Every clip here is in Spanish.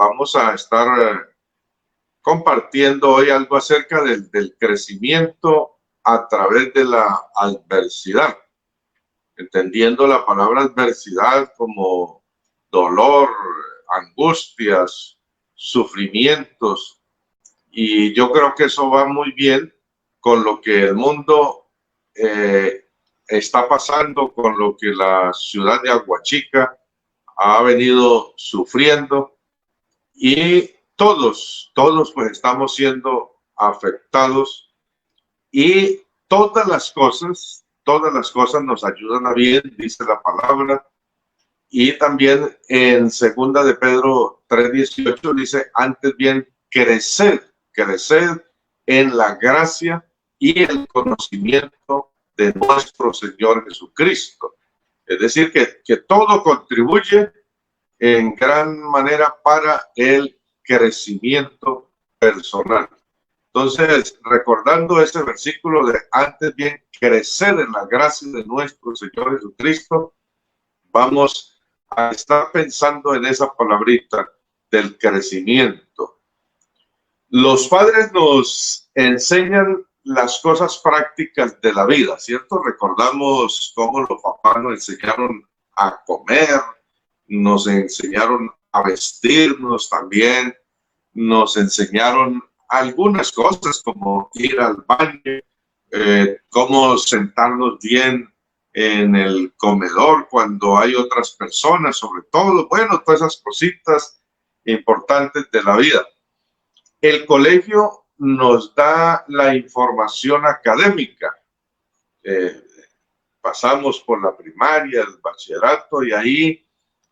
vamos a estar compartiendo hoy algo acerca del crecimiento a través de la adversidad, entendiendo la palabra adversidad como dolor, angustias, sufrimientos, y yo creo que eso va muy bien con lo que el mundo está pasando, con lo que la ciudad de Aguachica ha venido sufriendo, y todos pues estamos siendo afectados, y todas las cosas nos ayudan a bien, dice la palabra. Y también en segunda de Pedro 3:18 dice, antes bien, crecer en la gracia y el conocimiento de nuestro Señor Jesucristo. Es decir, que todo contribuye en gran manera para el crecimiento personal. Entonces, recordando ese versículo de antes bien crecer en la gracia de nuestro Señor Jesucristo, vamos a estar pensando en esa palabrita del crecimiento. Los padres nos enseñan las cosas prácticas de la vida, ¿cierto? Recordamos cómo los papás nos enseñaron a comer, nos enseñaron a vestirnos también, nos enseñaron algunas cosas como ir al baño, cómo sentarnos bien en el comedor cuando hay otras personas, sobre todo, bueno, todas esas cositas importantes de la vida. El colegio nos da la información académica. Pasamos por la primaria, el bachillerato, y ahí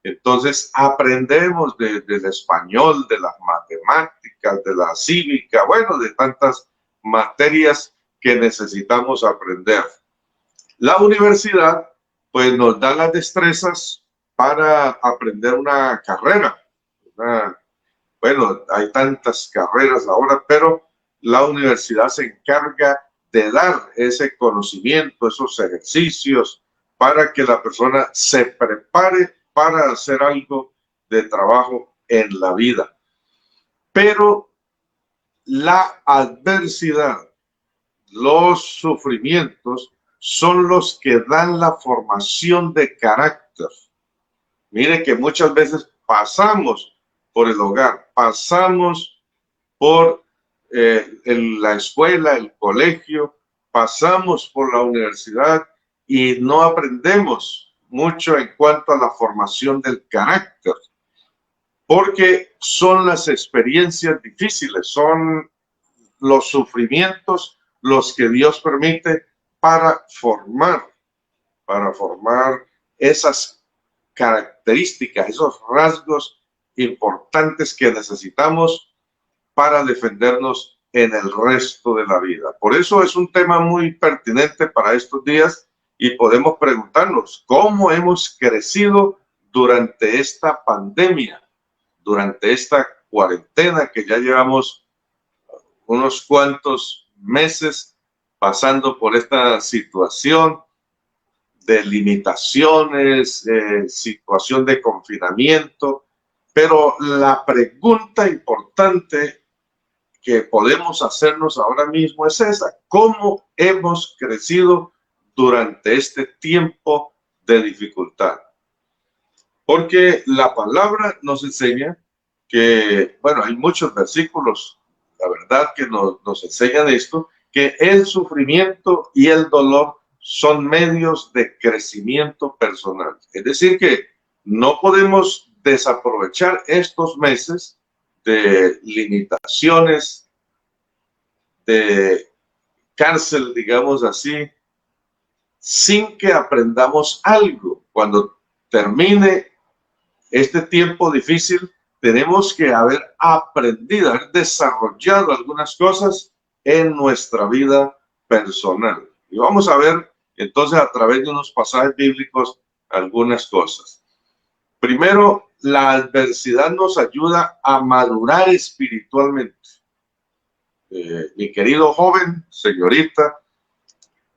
entonces aprendemos del español, de las matemáticas, de la cívica, bueno, de tantas materias que necesitamos aprender. La universidad pues nos da las destrezas para aprender una carrera. Bueno, hay tantas carreras ahora, pero la universidad se encarga de dar ese conocimiento, esos ejercicios, para que la persona se prepare para hacer algo de trabajo en la vida. Pero la adversidad, los sufrimientos, son los que dan la formación de carácter. Mire que muchas veces pasamos por el hogar, pasamos por la escuela, el colegio, pasamos por la universidad y no aprendemos mucho en cuanto a la formación del carácter, porque son las experiencias difíciles, son los sufrimientos los que Dios permite para formar esas características, esos rasgos importantes que necesitamos para defendernos en el resto de la vida. Por eso es un tema muy pertinente para estos días y podemos preguntarnos cómo hemos crecido durante esta pandemia, durante esta cuarentena que ya llevamos unos cuantos meses pasando por esta situación de limitaciones, situación de confinamiento. Pero la pregunta importante que podemos hacernos ahora mismo es esa: ¿cómo hemos crecido durante este tiempo de dificultad? Porque la palabra nos enseña que, bueno, hay muchos versículos, la verdad, que nos enseñan esto, que el sufrimiento y el dolor son medios de crecimiento personal. Es decir, que no podemos desaprovechar estos meses de limitaciones, de cárcel, digamos así, sin que aprendamos algo. Cuando termine este tiempo difícil, tenemos que haber aprendido, haber desarrollado algunas cosas en nuestra vida personal. Y vamos a ver entonces a través de unos pasajes bíblicos algunas cosas. Primero, la adversidad nos ayuda a madurar espiritualmente. Mi querido joven, señorita,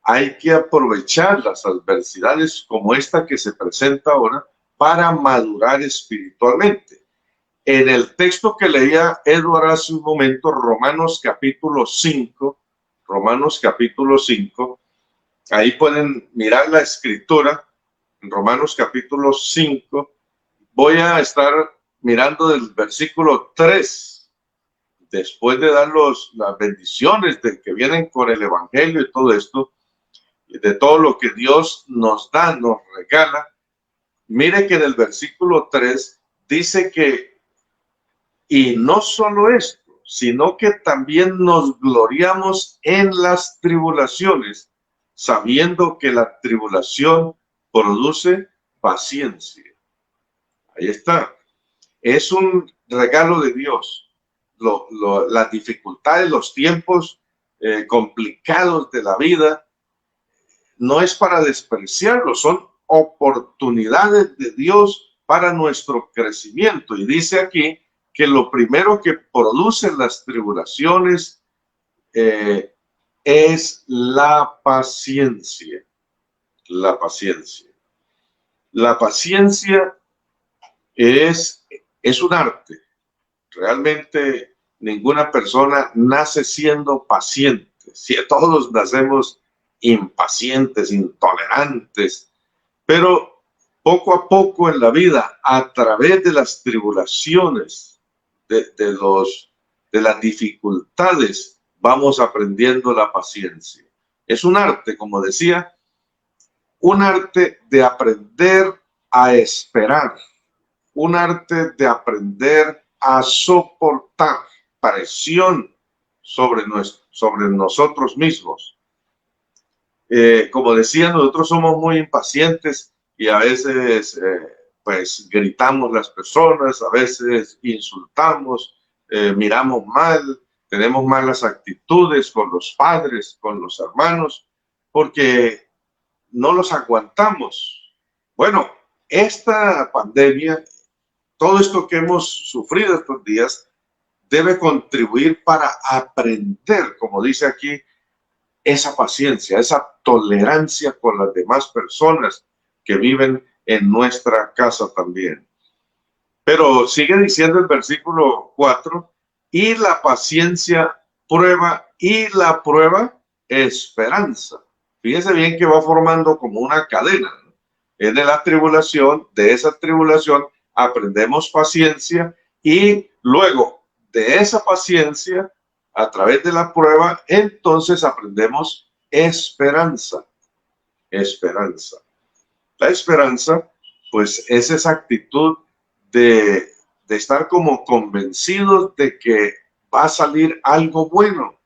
hay que aprovechar las adversidades como esta que se presenta ahora para madurar espiritualmente. En el texto que leía Edward hace un momento, Romanos capítulo 5, ahí pueden mirar la escritura, en Romanos capítulo 5, voy a estar mirando del versículo 3, después de dar las bendiciones de que vienen con el evangelio y todo esto, y de todo lo que Dios nos da, nos regala. Mire que en el versículo 3 dice que, y no solo esto, sino que también nos gloriamos en las tribulaciones, sabiendo que la tribulación produce paciencia. Ahí está. Es un regalo de Dios. Las dificultades, los tiempos complicados de la vida, no es para despreciarlo, son oportunidades de Dios para nuestro crecimiento. Y dice aquí que lo primero que producen las tribulaciones es la paciencia. La paciencia. La paciencia es un arte. Realmente ninguna persona nace siendo paciente. Si todos nacemos impacientes, intolerantes, pero poco a poco en la vida, a través de las tribulaciones, de las dificultades, vamos aprendiendo la paciencia. Es un arte, como decía, un arte de aprender a esperar, un arte de aprender a soportar presión sobre nosotros mismos. Como decía, nosotros somos muy impacientes y a veces pues gritamos las personas, a veces insultamos, miramos mal, tenemos malas actitudes con los padres, con los hermanos, porque no los aguantamos. Bueno, esta pandemia, todo esto que hemos sufrido estos días, debe contribuir para aprender, como dice aquí, esa paciencia, esa tolerancia con las demás personas que viven en nuestra casa también. Pero sigue diciendo el versículo 4, y la paciencia prueba, y la prueba esperanza. Fíjense bien que va formando como una cadena, ¿no? Es de la tribulación, de esa tribulación aprendemos paciencia y luego de esa paciencia, a través de la prueba, entonces aprendemos esperanza. Esperanza. La esperanza, pues, es esa actitud de estar como convencidos de que va a salir algo bueno.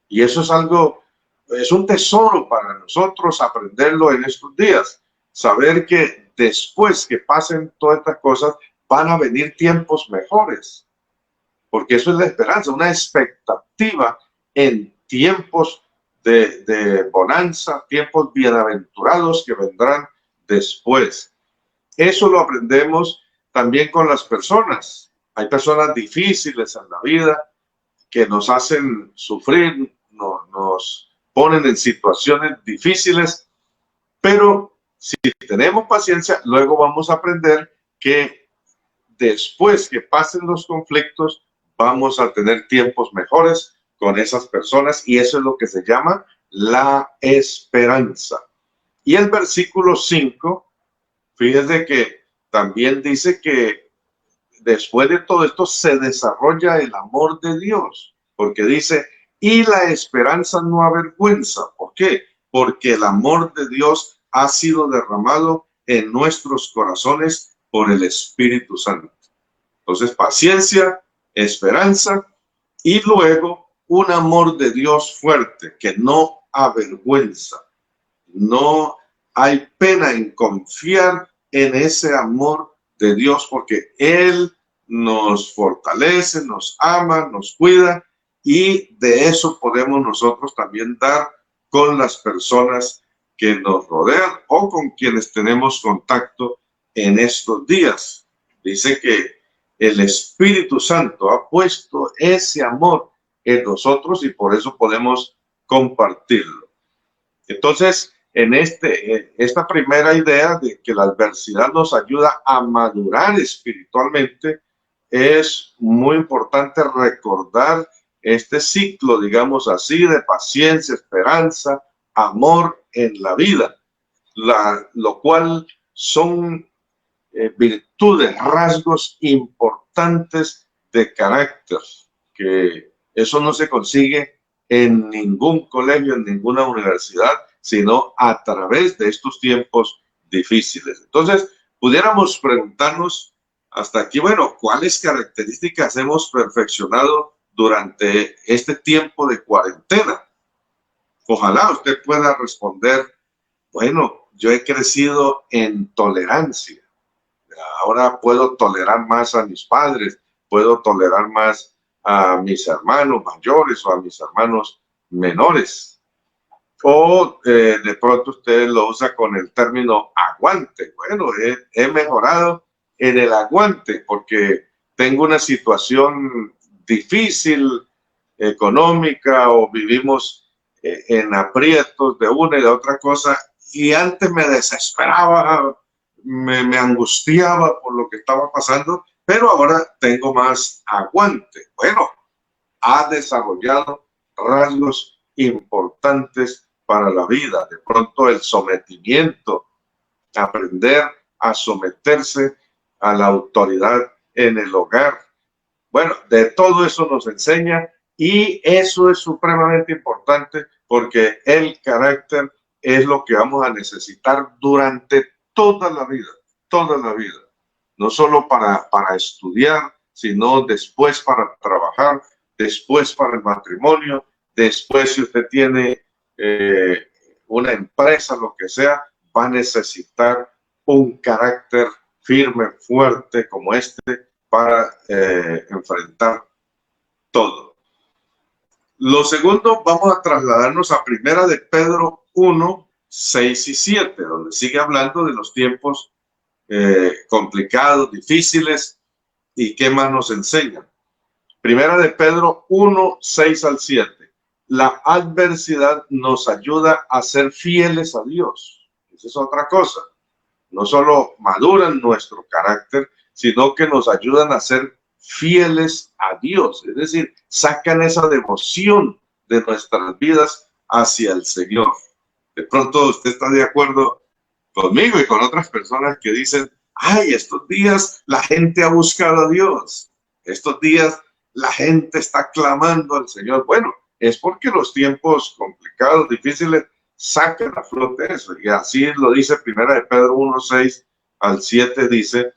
Y eso es algo, es un tesoro para nosotros aprenderlo en estos días. Saber que después que pasen todas estas cosas, van a venir tiempos mejores. Porque eso es la esperanza, una expectativa en tiempos de bonanza, tiempos bienaventurados que vendrán después. Eso lo aprendemos también con las personas. Hay personas difíciles en la vida que nos hacen sufrir, nos ponen en situaciones difíciles, pero si tenemos paciencia, luego vamos a aprender que después que pasen los conflictos, vamos a tener tiempos mejores con esas personas y eso es lo que se llama la esperanza. Y el versículo 5, fíjense que también dice que después de todo esto se desarrolla el amor de Dios, porque dice, y la esperanza no avergüenza. ¿Por qué? Porque el amor de Dios ha sido derramado en nuestros corazones por el Espíritu Santo. Entonces, paciencia, esperanza y luego un amor de Dios fuerte que no avergüenza. No hay pena en confiar en ese amor de Dios porque Él nos fortalece, nos ama, nos cuida y de eso podemos nosotros también dar con las personas que nos rodean o con quienes tenemos contacto en estos días. Dice que el Espíritu Santo ha puesto ese amor en nosotros y por eso podemos compartirlo. Entonces, en esta primera idea de que la adversidad nos ayuda a madurar espiritualmente, es muy importante recordar este ciclo, digamos así, de paciencia, esperanza, amor en la vida, lo cual son virtudes, rasgos importantes de carácter, que eso no se consigue en ningún colegio, en ninguna universidad, sino a través de estos tiempos difíciles. Entonces, pudiéramos preguntarnos hasta aquí, bueno, ¿cuáles características hemos perfeccionado durante este tiempo de cuarentena? Ojalá usted pueda responder, bueno, yo he crecido en tolerancia. Ahora puedo tolerar más a mis padres, puedo tolerar más a mis hermanos mayores o a mis hermanos menores. O de pronto usted lo usa con el término aguante. Bueno, he mejorado en el aguante porque tengo una situación difícil económica o vivimos en aprietos de una y de otra cosa, y antes me desesperaba, me angustiaba por lo que estaba pasando, pero ahora tengo más aguante. Bueno, ha desarrollado rasgos importantes para la vida. De pronto el sometimiento, aprender a someterse a la autoridad en el hogar. Bueno, de todo eso nos enseña, y eso es supremamente importante porque el carácter es lo que vamos a necesitar durante toda la vida, toda la vida. No solo para estudiar, sino después para trabajar, después para el matrimonio, después si usted tiene una empresa, lo que sea, va a necesitar un carácter firme, fuerte como este para enfrentar todo. Lo segundo, vamos a trasladarnos a Primera de Pedro 1, 6 y 7, donde sigue hablando de los tiempos complicados, difíciles, y qué más nos enseñan. Primera de Pedro 1, 6 al 7. La adversidad nos ayuda a ser fieles a Dios. Esa es otra cosa. No solo maduran nuestro carácter, sino que nos ayudan a ser fieles a Dios. Es decir, sacan esa devoción de nuestras vidas hacia el Señor. De pronto usted está de acuerdo conmigo y con otras personas que dicen, ay, estos días la gente ha buscado a Dios. Estos días la gente está clamando al Señor. Bueno, es porque los tiempos complicados, difíciles, sacan a flote eso. Y así lo dice Primera de Pedro 1, 6 al 7, dice,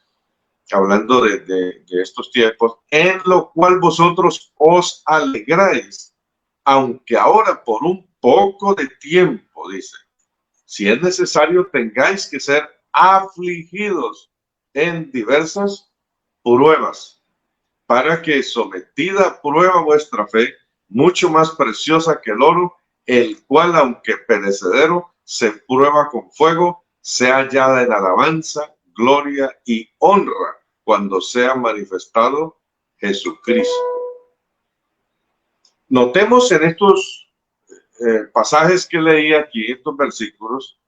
hablando de estos tiempos, en lo cual vosotros os alegráis, aunque ahora por un poco de tiempo, dice, si es necesario, tengáis que ser afligidos en diversas pruebas, para que sometida a prueba vuestra fe, mucho más preciosa que el oro, el cual, aunque perecedero, se prueba con fuego, sea hallada en alabanza, gloria y honra cuando sea manifestado Jesucristo. Notemos en estos pasajes que leí aquí, estos versículos,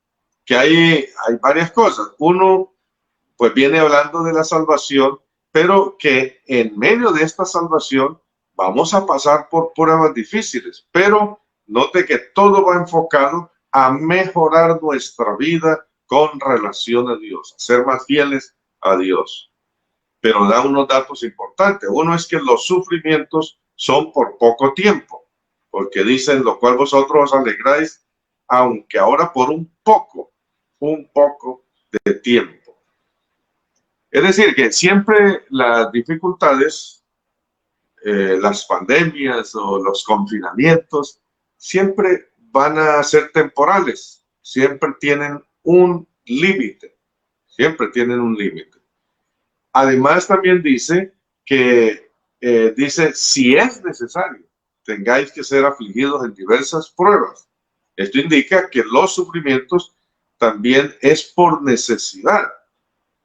que hay varias cosas. Uno, pues viene hablando de la salvación, pero que en medio de esta salvación vamos a pasar por pruebas difíciles, pero note que todo va enfocado a mejorar nuestra vida con relación a Dios, a ser más fieles a Dios. Pero da unos datos importantes. Uno es que los sufrimientos son por poco tiempo, porque dicen, lo cual vosotros os alegráis, aunque ahora por un poco de tiempo. Es decir, que siempre las dificultades, las pandemias o los confinamientos, siempre van a ser temporales, siempre tienen un límite, siempre tienen un límite. Además, también dice que, si es necesario, tengáis que ser afligidos en diversas pruebas. Esto indica que los sufrimientos también es por necesidad.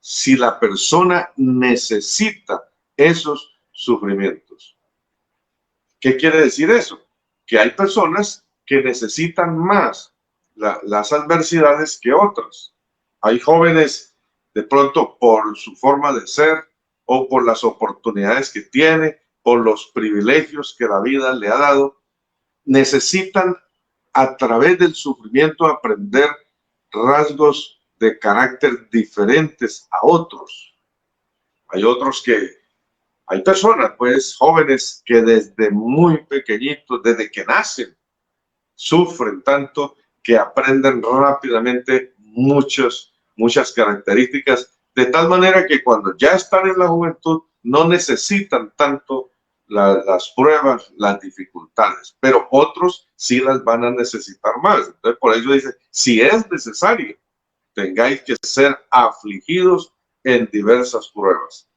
Si la persona necesita esos sufrimientos. ¿Qué quiere decir eso? Que hay personas que necesitan más las adversidades que otras. Hay jóvenes, de pronto, por su forma de ser, o por las oportunidades que tiene, por los privilegios que la vida le ha dado, necesitan a través del sufrimiento aprender rasgos de carácter diferentes a otros. Hay personas, pues, jóvenes que desde muy pequeñitos, desde que nacen, sufren tanto que aprenden rápidamente muchas características, de tal manera que cuando ya están en la juventud no necesitan tanto las pruebas, las dificultades, pero otros sí las van a necesitar más. Entonces, por ello dice, si es necesario, tengáis que ser afligidos en diversas pruebas.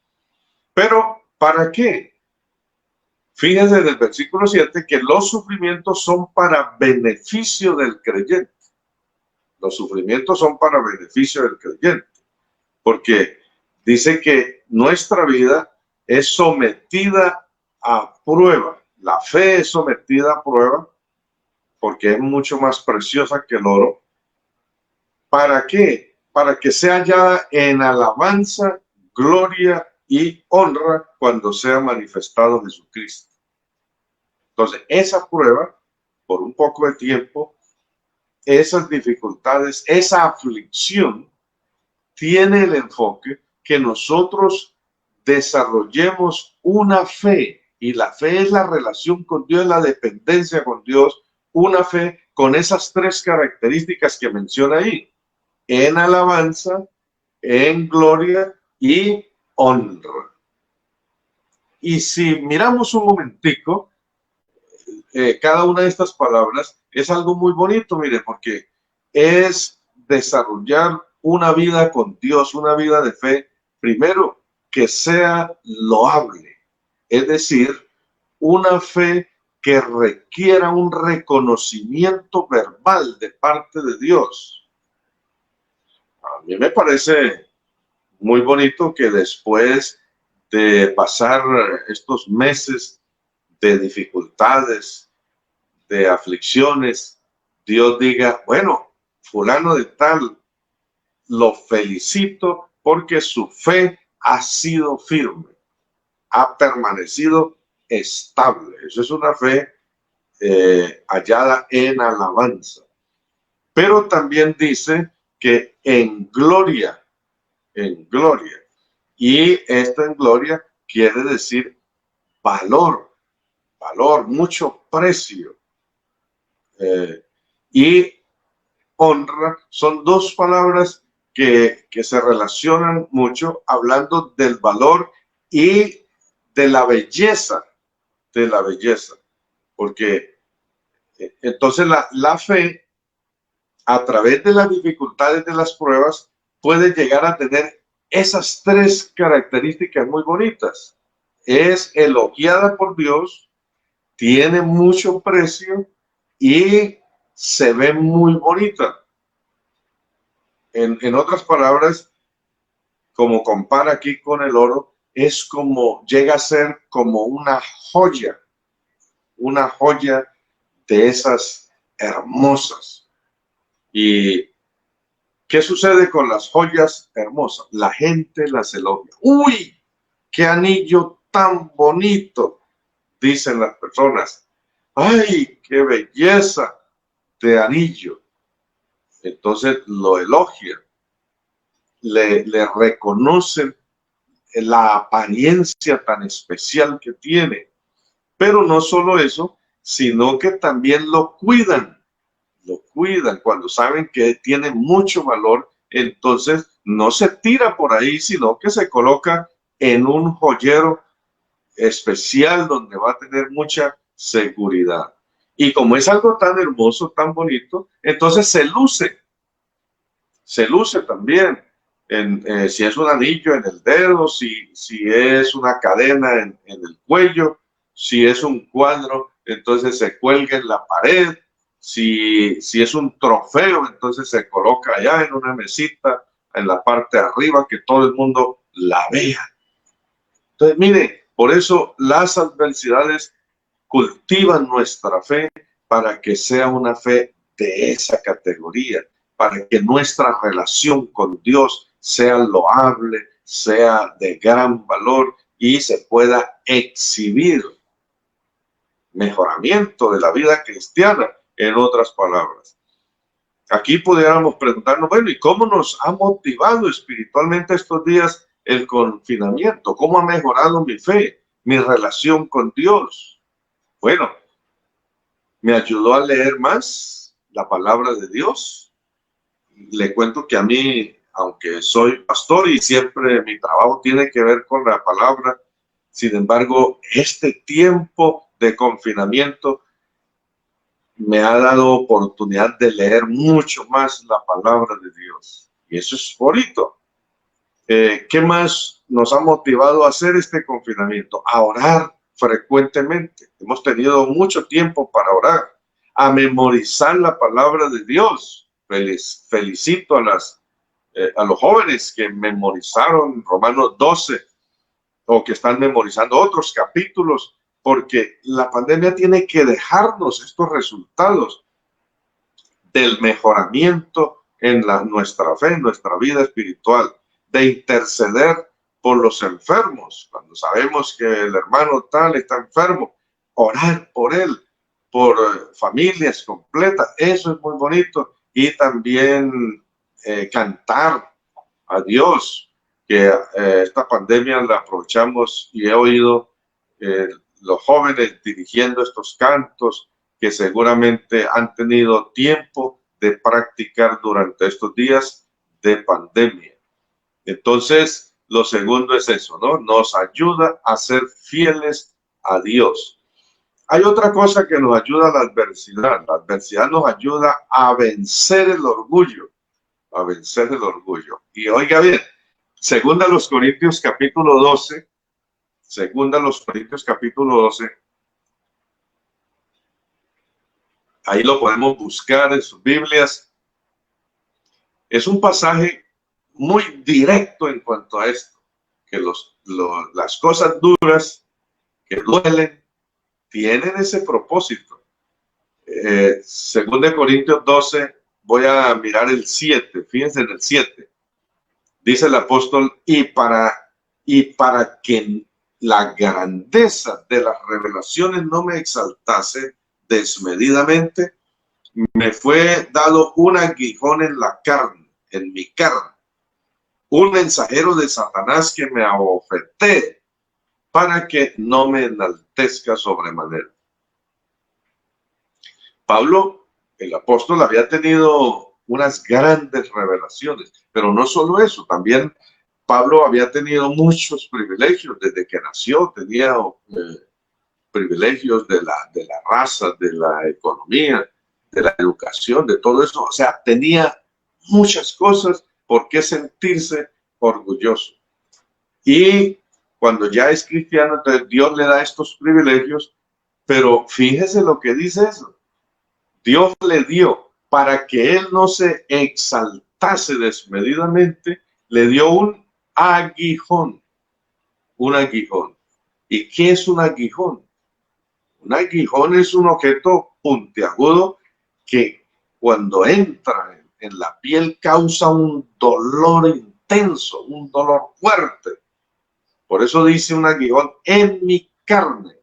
Pero, ¿para qué? Fíjense en el versículo 7 que los sufrimientos son para beneficio del creyente. Los sufrimientos son para beneficio del creyente, porque dice que nuestra vida es sometida a prueba. La fe es sometida a prueba porque es mucho más preciosa que el oro. ¿Para qué? Para que sea hallada en alabanza, gloria y honra cuando sea manifestado Jesucristo. Entonces, esa prueba, por un poco de tiempo, esas dificultades, esa aflicción, tiene el enfoque que nosotros desarrollemos una fe, y la fe es la relación con Dios, la dependencia con Dios, una fe con esas tres características que menciona ahí, en alabanza, en gloria y honra. Y si miramos un momentico, cada una de estas palabras es algo muy bonito, mire, porque es desarrollar una vida con Dios, una vida de fe, primero que sea loable, es decir, una fe que requiera un reconocimiento verbal de parte de Dios. A mí me parece muy bonito que después de pasar estos meses de dificultades, de aflicciones, Dios diga, bueno, fulano de tal, lo felicito porque su fe ha sido firme, ha permanecido estable. Eso es una fe hallada en alabanza. Pero también dice que en gloria. Y esto en gloria quiere decir valor, mucho precio. Y honra son dos palabras que se relacionan mucho, hablando del valor y de la belleza, porque entonces la fe, a través de las dificultades de las pruebas, puede llegar a tener esas tres características muy bonitas. Es elogiada por Dios, tiene mucho precio y se ve muy bonita. En otras palabras, como compara aquí con el oro, es como, llega a ser como una joya de esas hermosas. ¿Y qué sucede con las joyas hermosas? La gente las elogia. ¡Uy! ¡Qué anillo tan bonito! Dicen las personas. ¡Ay, qué belleza de anillo! Entonces lo elogian, le reconocen la apariencia tan especial que tiene. Pero no solo eso, sino que también lo cuidan cuando saben que tiene mucho valor. Entonces no se tira por ahí, sino que se coloca en un joyero especial donde va a tener mucha seguridad. Y como es algo tan hermoso, tan bonito, entonces se luce también. Si es un anillo en el dedo, si es una cadena en el cuello, si es un cuadro, entonces se cuelga en la pared, si es un trofeo, entonces se coloca allá en una mesita en la parte de arriba, que todo el mundo la vea. Entonces, mire, por eso las adversidades cultivan nuestra fe para que sea una fe de esa categoría, para que nuestra relación con Dios sea loable, sea de gran valor y se pueda exhibir mejoramiento de la vida cristiana, en otras palabras. Aquí pudiéramos preguntarnos, bueno, ¿y cómo nos ha motivado espiritualmente estos días el confinamiento? ¿Cómo ha mejorado mi fe, mi relación con Dios? Bueno, me ayudó a leer más la palabra de Dios. Le cuento que a mí, aunque soy pastor y siempre mi trabajo tiene que ver con la palabra, sin embargo, este tiempo de confinamiento me ha dado oportunidad de leer mucho más la palabra de Dios. Y eso es bonito. ¿Qué más nos ha motivado a hacer este confinamiento? A orar frecuentemente. Hemos tenido mucho tiempo para orar, a memorizar la palabra de Dios. Felicito a los jóvenes que memorizaron Romanos 12 o que están memorizando otros capítulos, porque la pandemia tiene que dejarnos estos resultados del mejoramiento en nuestra fe, en nuestra vida espiritual, de interceder por los enfermos. Cuando sabemos que el hermano tal está enfermo, orar por él, por familias completas, eso es muy bonito. Y también cantar a Dios, que esta pandemia la aprovechamos y he oído los jóvenes dirigiendo estos cantos que seguramente han tenido tiempo de practicar durante estos días de pandemia. Entonces, lo segundo es eso, ¿no? Nos ayuda a ser fieles a Dios. Hay otra cosa que nos ayuda a la adversidad. La adversidad nos ayuda a vencer el orgullo, a vencer el orgullo. Y oiga bien, segunda a los Corintios capítulo 12, segunda a los Corintios capítulo 12, ahí lo podemos buscar en sus Biblias. Es un pasaje muy directo en cuanto a esto, que las cosas duras que duelen tienen ese propósito. Según de Corintios 12, voy a mirar el 7, fíjense en el 7. Dice el apóstol, y para que la grandeza de las revelaciones no me exaltase desmedidamente, me fue dado un aguijón en la carne, en mi carne, un mensajero de Satanás que me abofetee para que no me enaltezca sobremanera. Pablo, el apóstol, había tenido unas grandes revelaciones, pero no solo eso, también Pablo había tenido muchos privilegios desde que nació, tenía privilegios de la raza, de la economía, de la educación, de todo eso. O sea, tenía muchas cosas por qué sentirse orgulloso. Y cuando ya es cristiano, entonces Dios le da estos privilegios, pero fíjese lo que dice eso. Dios le dio para que él no se exaltase desmedidamente, le dio un aguijón, un aguijón. ¿Y qué es un aguijón? Un aguijón es un objeto puntiagudo que cuando entra en la piel causa un dolor intenso, un dolor fuerte. Por eso dice un aguijón en mi carne,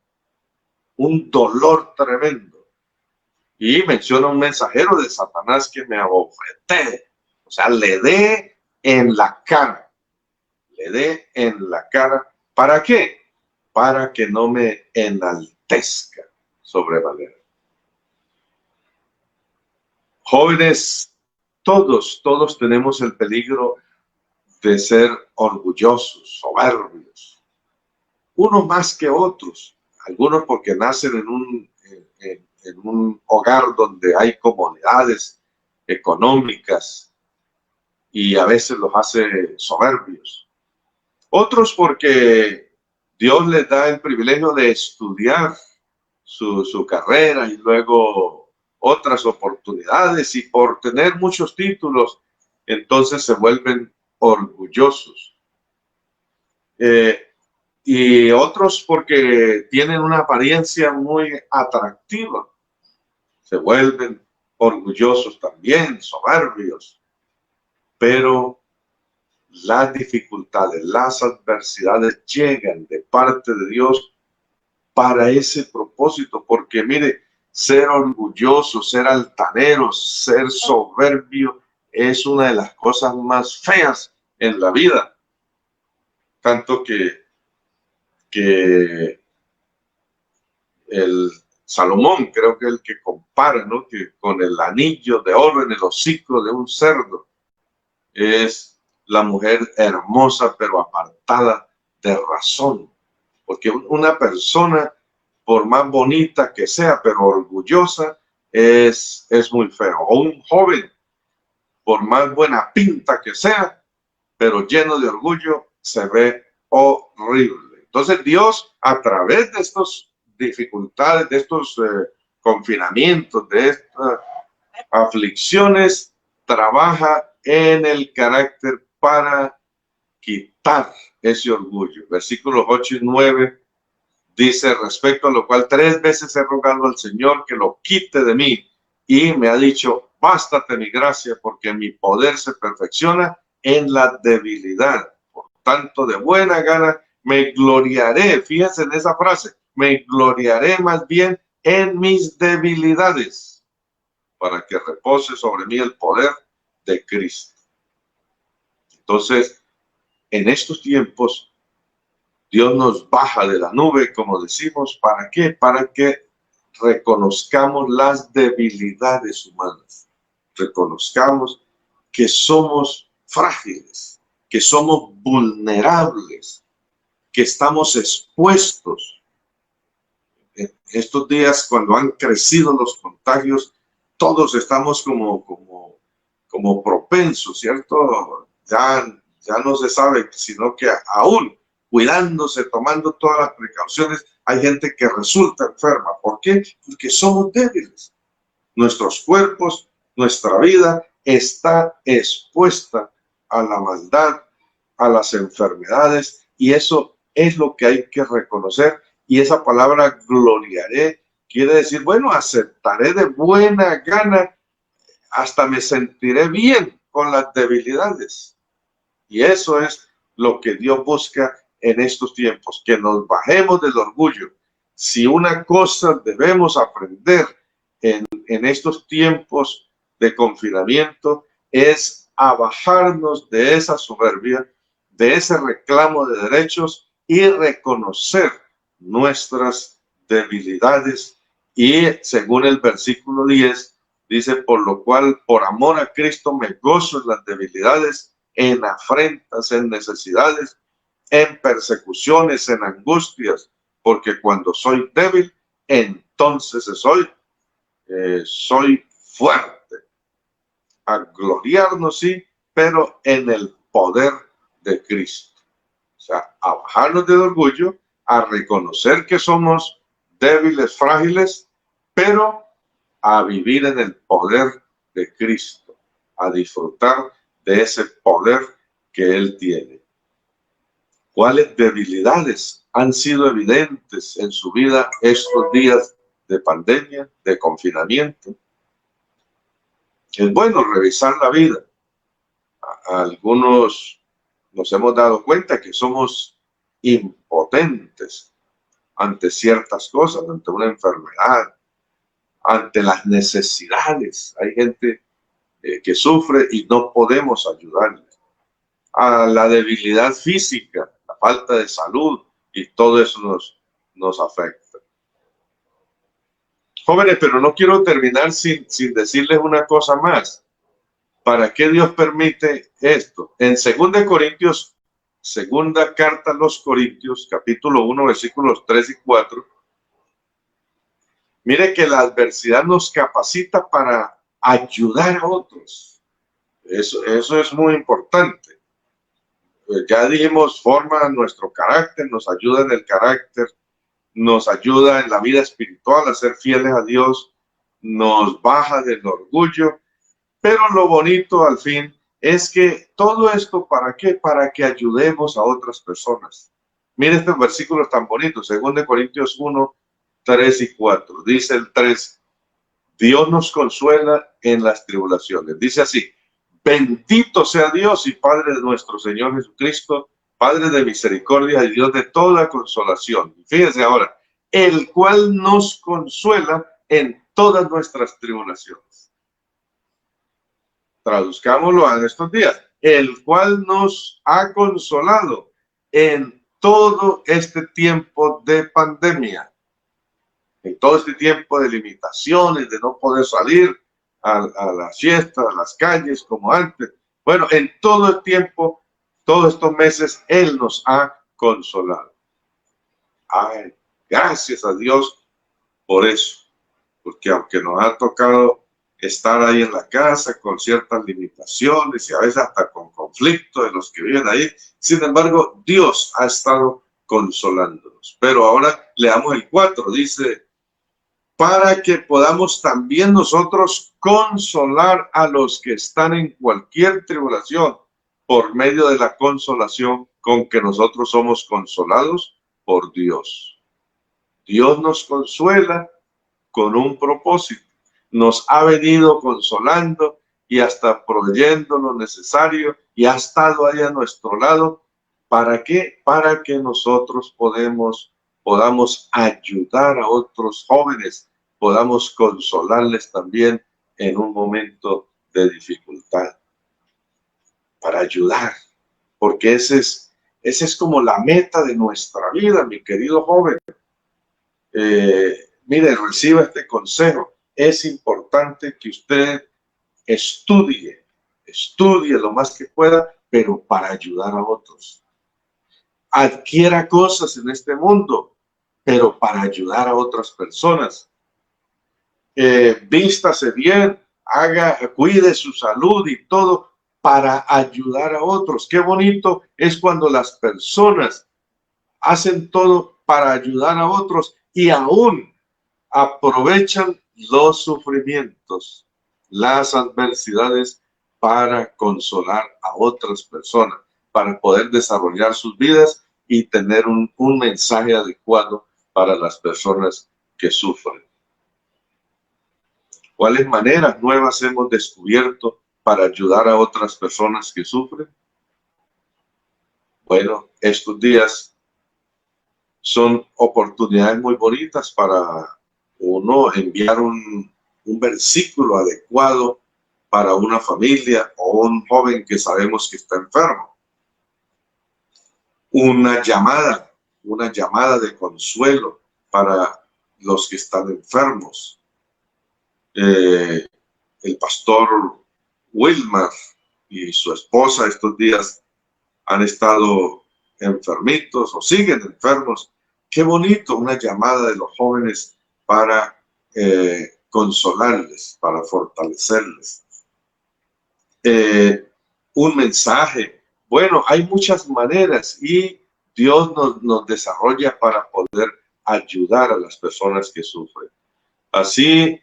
un dolor tremendo. Y menciona un mensajero de Satanás que me abofetee, o sea, le dé en la cara, le dé en la cara. ¿Para qué? Para que no me enaltezca sobremanera. Jóvenes, todos tenemos el peligro de ser orgullosos, soberbios, unos más que otros, algunos porque nacen en un hogar donde hay comodidades económicas y a veces los hace soberbios. Otros porque Dios les da el privilegio de estudiar su carrera y luego otras oportunidades, y por tener muchos títulos, entonces se vuelven orgullosos. Y otros porque tienen una apariencia muy atractiva, se vuelven orgullosos también, soberbios. Pero las dificultades, las adversidades llegan de parte de Dios para ese propósito, porque mire, ser orgulloso, ser altanero, ser soberbio es una de las cosas más feas en la vida. Tanto que el Salomón, creo que el que compara, ¿no?, que con el anillo de oro en el hocico de un cerdo, es la mujer hermosa pero apartada de razón. Porque una persona, por más bonita que sea, pero orgullosa, es muy feo. O un joven, por más buena pinta que sea, pero lleno de orgullo, se ve horrible. Entonces Dios, a través de estas dificultades, de estos confinamientos, de estas aflicciones, trabaja en el carácter para quitar ese orgullo. Versículos 8 y 9 dice: respecto a lo cual 3 veces he rogado al Señor que lo quite de mí, y me ha dicho: bástate mi gracia, porque mi poder se perfecciona en la debilidad. Por tanto, de buena gana me gloriaré. Fíjense en esa frase: me gloriaré más bien en mis debilidades, para que repose sobre mí el poder de Cristo. Entonces, en estos tiempos, Dios nos baja de la nube, como decimos. ¿Para qué? Para que reconozcamos las debilidades humanas. Reconozcamos que somos frágiles, que somos vulnerables, que estamos expuestos. En estos días, cuando han crecido los contagios, todos estamos como propensos, ¿cierto? Ya no se sabe, sino que aún cuidándose, tomando todas las precauciones, hay gente que resulta enferma. ¿Por qué? Porque somos débiles. Nuestros cuerpos, nuestra vida está expuesta a la maldad, a las enfermedades, y eso es lo que hay que reconocer. Y esa palabra gloriaré quiere decir, bueno, aceptaré de buena gana, hasta me sentiré bien con las debilidades. Y eso es lo que Dios busca en estos tiempos, que nos bajemos del orgullo. Si una cosa debemos aprender en estos tiempos de confinamiento, es a bajarnos de esa soberbia, de ese reclamo de derechos, y reconocer nuestras debilidades. Y según el versículo 10, dice: por lo cual, por amor a Cristo, me gozo en las debilidades, en afrentas, en necesidades, en persecuciones, en angustias, porque cuando soy débil, entonces soy fuerte. A gloriarnos, sí, pero en el poder de Cristo. O sea, a bajarnos del orgullo, a reconocer que somos débiles, frágiles, pero a vivir en el poder de Cristo, a disfrutar de ese poder que Él tiene. ¿Cuáles debilidades han sido evidentes en su vida estos días de pandemia, de confinamiento? Es bueno revisar la vida. Algunos nos hemos dado cuenta que somos impotentes ante ciertas cosas, ante una enfermedad, ante las necesidades. Hay gente que sufre y no podemos ayudarles. A la debilidad física, la falta de salud, y todo eso nos afecta. Jóvenes, pero no quiero terminar sin decirles una cosa más. ¿Para qué Dios permite esto? En 2 Corintios, segunda carta a los Corintios, capítulo 1, versículos 3 y 4, mire que la adversidad nos capacita para ayudar a otros. Eso es muy importante. Ya dijimos, forma nuestro carácter, nos ayuda en el carácter, nos ayuda en la vida espiritual a ser fieles a Dios, nos baja del orgullo. Pero lo bonito al fin es que todo esto, ¿para qué? Para que ayudemos a otras personas. Mire estos versículos tan bonitos, 2 Corintios 1, 3 y 4. Dice el 3: Dios nos consuela en las tribulaciones. Dice así: Bendito sea Dios y Padre de nuestro Señor Jesucristo, Padre de misericordia y Dios de toda consolación. Fíjense ahora, el cual nos consuela en todas nuestras tribulaciones. Traduzcámoslo en estos días. El cual nos ha consolado en todo este tiempo de pandemia, en todo este tiempo de limitaciones, de no poder salir a las fiestas, a las calles como antes. Bueno, en todo el tiempo, todos estos meses, Él nos ha consolado. Ay, gracias a Dios por eso, porque aunque nos ha tocado estar ahí en la casa con ciertas limitaciones y a veces hasta con conflicto de los que viven ahí, sin embargo, Dios ha estado consolándonos. Pero ahora leamos el 4, dice, para que podamos también nosotros consolar a los que están en cualquier tribulación por medio de la consolación con que nosotros somos consolados por Dios. Dios nos consuela con un propósito. Nos ha venido consolando y hasta proveyendo lo necesario y ha estado ahí a nuestro lado. ¿Para qué? Para que nosotros podamos ayudar a otros jóvenes, podamos consolarles también en un momento de dificultad. Para ayudar, porque ese es como la meta de nuestra vida, mi querido joven. Mire, reciba este consejo. Es importante que usted estudie lo más que pueda, pero para ayudar a otros. Adquiera cosas en este mundo, pero para ayudar a otras personas. Vístase bien, cuide su salud y todo para ayudar a otros. Qué bonito es cuando las personas hacen todo para ayudar a otros y aún aprovechan los sufrimientos, las adversidades para consolar a otras personas, para poder desarrollar sus vidas y tener un mensaje adecuado para las personas que sufren. ¿Cuáles maneras nuevas hemos descubierto para ayudar a otras personas que sufren? Bueno, estos días son oportunidades muy bonitas para uno enviar un versículo adecuado para una familia o un joven que sabemos que está enfermo. Una llamada de consuelo para los que están enfermos. El pastor Wilmar y su esposa estos días han estado enfermitos o siguen enfermos. Qué bonito, una llamada de los jóvenes para consolarles, para fortalecerles. Un mensaje. Bueno, hay muchas maneras y Dios nos desarrolla para poder ayudar a las personas que sufren. Así,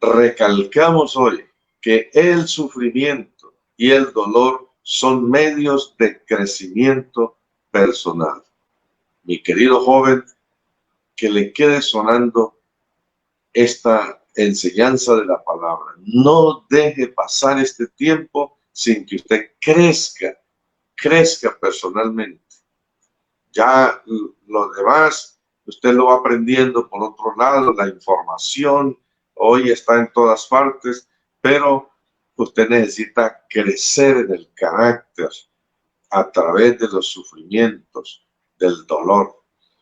recalcamos hoy que el sufrimiento y el dolor son medios de crecimiento personal. Mi querido joven, que le quede sonando esta enseñanza de la palabra. No deje pasar este tiempo sin que usted crezca personalmente. Ya lo demás, usted lo va aprendiendo por otro lado, la información hoy está en todas partes, pero usted necesita crecer en el carácter a través de los sufrimientos, del dolor.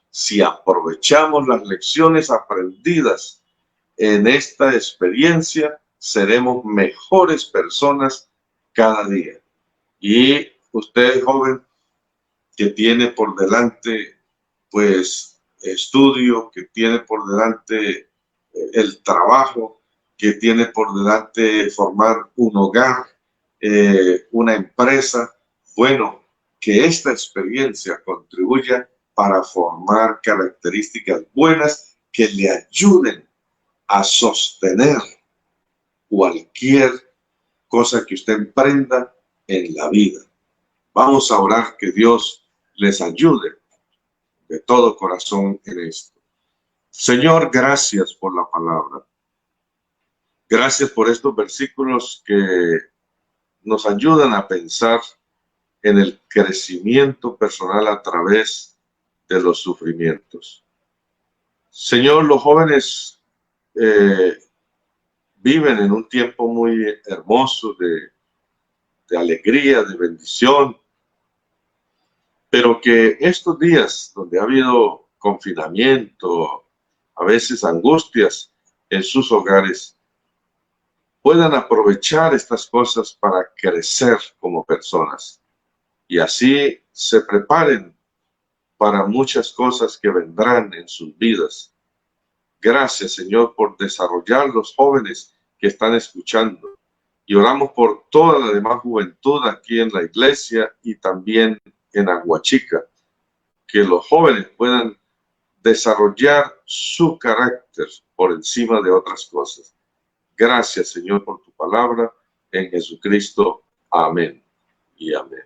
Si aprovechamos las lecciones aprendidas en esta experiencia, seremos mejores personas cada día. Y usted, joven, que tiene por delante, pues, estudio, que tiene por delante el trabajo, que tiene por delante formar un hogar, una empresa. Bueno, que esta experiencia contribuya para formar características buenas que le ayuden a sostener cualquier cosa que usted emprenda en la vida. Vamos a orar que Dios les ayude de todo corazón en esto. Señor, gracias por la palabra. Gracias por estos versículos que nos ayudan a pensar en el crecimiento personal a través de los sufrimientos. Señor, los jóvenes viven en un tiempo muy hermoso de alegría, de bendición, pero que estos días donde ha habido confinamiento, a veces angustias en sus hogares, puedan aprovechar estas cosas para crecer como personas y así se preparen para muchas cosas que vendrán en sus vidas. Gracias, Señor, por desarrollar los jóvenes que están escuchando. Y oramos por toda la demás juventud aquí en la iglesia y también en Aguachica, que los jóvenes puedan desarrollar su carácter por encima de otras cosas. Gracias, Señor, por tu palabra. En Jesucristo. Amén y amén.